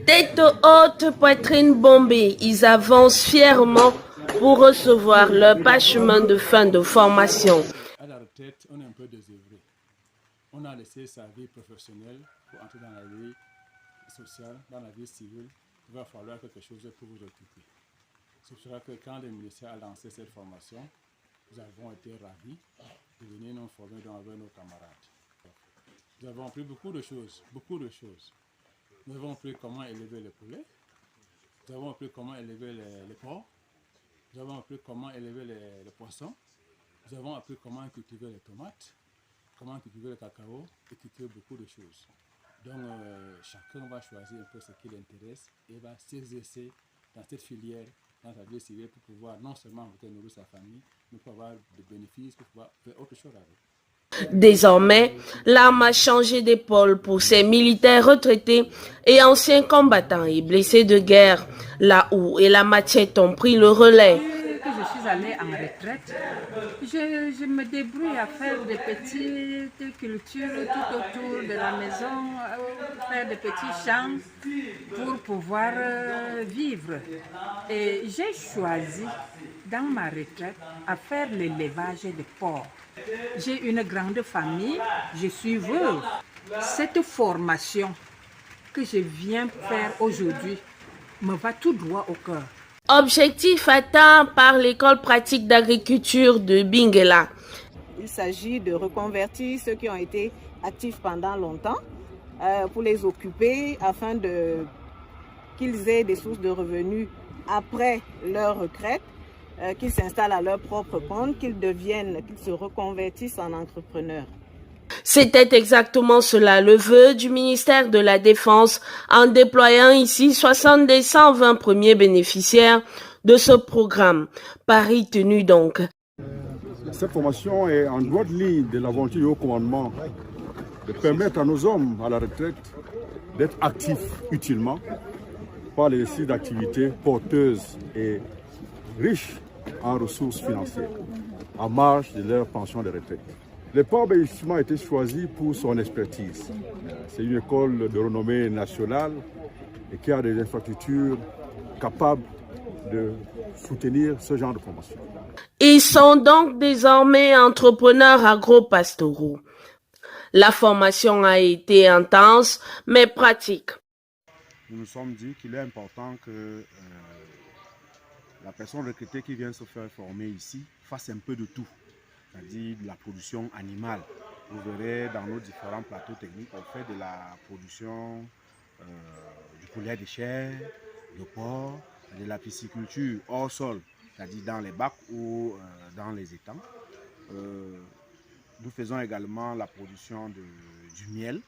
Tête haute, poitrine bombée, ils avancent fièrement pour recevoir leur parchemin de fin de formation. À la retraite, on est un peu désœuvré. On a laissé sa vie professionnelle pour entrer dans la vie sociale, dans la vie civile. Il va falloir quelque chose pour vous occuper. C'est pour cela que quand le ministère a lancé cette formation, nous avons été ravis de venir nous former avec nos camarades. Nous avons appris beaucoup de choses, beaucoup de choses. Nous avons appris comment élever les poulets, nous avons appris comment élever les porcs, nous avons appris comment élever les poissons, nous avons appris comment cultiver les tomates, comment cultiver le cacao et cultiver beaucoup de choses. Donc chacun va choisir un peu ce qui l'intéresse et va s'exercer dans cette filière, dans sa vie civile pour pouvoir non seulement nourrir sa famille, mais pour avoir des bénéfices, pour pouvoir faire autre chose avec. Désormais, l'arme a changé d'épaule pour ces militaires retraités et anciens combattants et blessés de guerre. La houe et la machette ont pris le relais. Que je suis allée en retraite, je me débrouille à faire des petites cultures tout autour de la maison, faire des petits champs pour pouvoir vivre. Et j'ai choisi dans ma retraite à faire l'élevage des porcs. J'ai une grande famille, je suis veuve. Cette formation que je viens faire aujourd'hui me va tout droit au cœur. Objectif atteint par l'école pratique d'agriculture de Bingela. Il s'agit de reconvertir ceux qui ont été actifs pendant longtemps pour les occuper afin qu'ils aient des sources de revenus après leur retraite, qu'ils s'installent à leur propre compte, qu'ils se reconvertissent en entrepreneurs. C'était exactement cela le vœu du ministère de la Défense en déployant ici 60 des 120 premiers bénéficiaires de ce programme. Paris tenu donc. Cette formation est en droite ligne de la volonté du haut commandement de permettre à nos hommes à la retraite d'être actifs utilement par l'exercice d'activités porteuses et riches en ressources financières, en marge de leur pension de retraite. L'école a été choisi pour son expertise. C'est une école de renommée nationale et qui a des infrastructures capables de soutenir ce genre de formation. Ils sont donc désormais entrepreneurs agro-pastoraux. La formation a été intense mais pratique. Nous nous sommes dit qu'il est important que la personne recrutée qui vient se faire former ici fasse un peu de tout. C'est-à-dire de la production animale. Vous verrez dans nos différents plateaux techniques, on fait de la production du poulet de chair, de porc, de la pisciculture hors sol, c'est-à-dire dans les bacs ou dans les étangs. Nous faisons également la production du miel,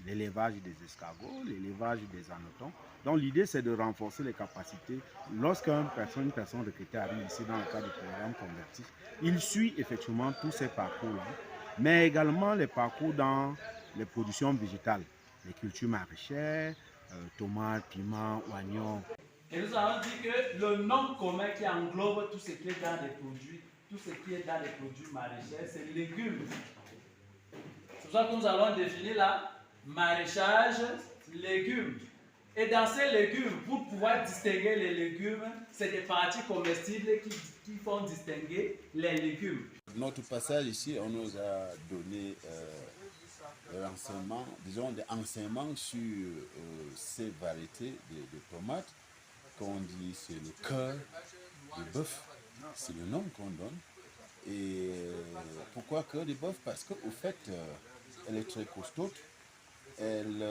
l'élevage des escargots, l'élevage des anotons. Donc l'idée c'est de renforcer les capacités. Lorsqu'une personne recrutée arrive ici dans le cadre du programme Convertis, il suit effectivement tous ces parcours-là, mais également les parcours dans les productions végétales, les cultures maraîchères, tomates, piments, oignons. Et nous avons dit que le nom commun qui englobe tout ce qui est dans les produits, maraîchers, c'est légumes. C'est pour ça que nous allons définir là, maraîchage, légumes. Et dans ces légumes, pour pouvoir distinguer les légumes, c'est des parties comestibles qui font distinguer les légumes. Notre passage ici, on nous a donné l'enseignement, disons des enseignements sur ces variétés de tomates. Qu'on dit c'est le cœur de bœuf, c'est le nom qu'on donne. Et pourquoi cœur de bœuf? Parce qu'au fait, elle est très costaud. Elle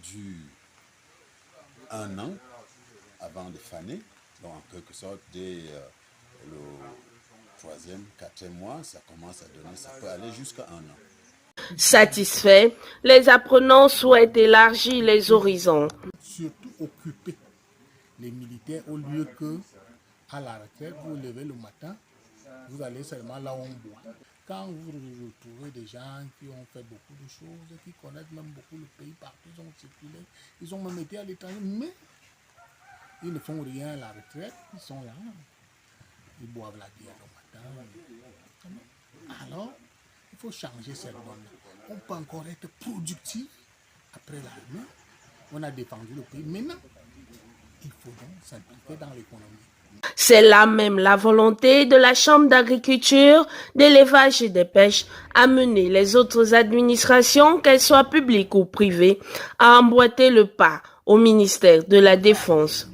dure 1 an avant de faner. Donc en quelque sorte, dès le 3e, 4e mois, ça commence à donner, ça peut aller jusqu'à 1 an. Satisfaits, les apprenants souhaitent élargir les horizons. Surtout occuper les militaires au lieu que à la retraite, vous vous levez le matin, vous allez seulement là où on boit. Quand vous retrouvez des gens qui ont fait beaucoup de choses, qui connaissent même beaucoup le pays partout, ils ont circulé, ils ont même été à l'étranger, mais ils ne font rien à la retraite, ils sont là, ils boivent la bière le matin. Alors, il faut changer cette donne. On peut encore être productif après l'armée. On a défendu le pays. Maintenant, il faut donc s'impliquer dans l'économie. C'est là même la volonté de la Chambre d'agriculture, d'élevage et de pêche à mener les autres administrations, qu'elles soient publiques ou privées, à emboîter le pas au ministère de la Défense.